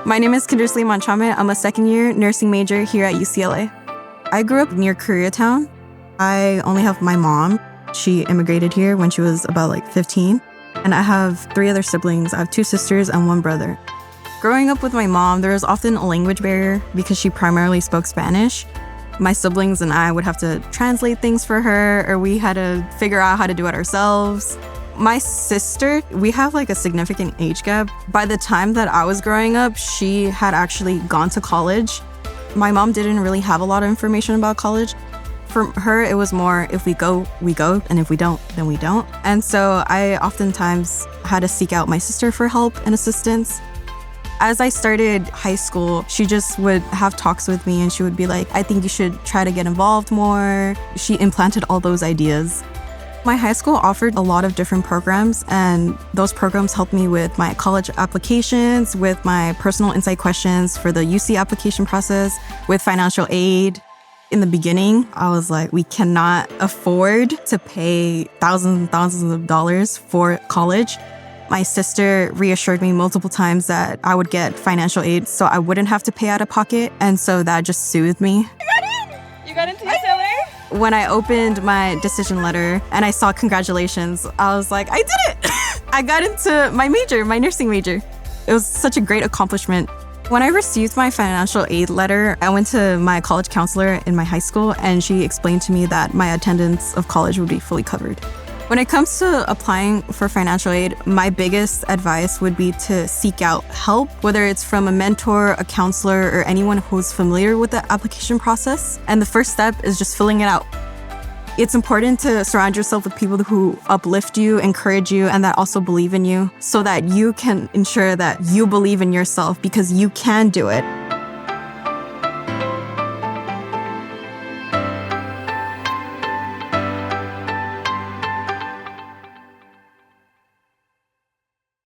My name is Kindersley Manchame. I'm a second-year nursing major here at UCLA. I grew up near Koreatown. I only have my mom. She immigrated here when she was about 15. And I have 3 other siblings. I have 2 sisters and 1 brother. Growing up with my mom, there was often a language barrier because she primarily spoke Spanish. My siblings and I would have to translate things for her, or we had to figure out how to do it ourselves. My sister, we have a significant age gap. By the time that I was growing up, she had actually gone to college. My mom didn't really have a lot of information about college. For her, it was more, if we go, we go, and if we don't, then we don't. And so I oftentimes had to seek out my sister for help and assistance. As I started high school, she just would have talks with me and she would be like, I think you should try to get involved more. She implanted all those ideas. My high school offered a lot of different programs, and those programs helped me with my college applications, with my personal insight questions for the UC application process, with financial aid. In the beginning, I was like, we cannot afford to pay thousands and thousands of dollars for college. My sister reassured me multiple times that I would get financial aid so I wouldn't have to pay out of pocket, and so that just soothed me. You got in! You got into UCLA? When I opened my decision letter and I saw congratulations, I was like, I did it! I got into my major, my nursing major. It was such a great accomplishment. When I received my financial aid letter, I went to my college counselor in my high school, and she explained to me that my attendance of college would be fully covered. When it comes to applying for financial aid, my biggest advice would be to seek out help, whether it's from a mentor, a counselor, or anyone who's familiar with the application process. And the first step is just filling it out. It's important to surround yourself with people who uplift you, encourage you, and that also believe in you, so that you can ensure that you believe in yourself because you can do it.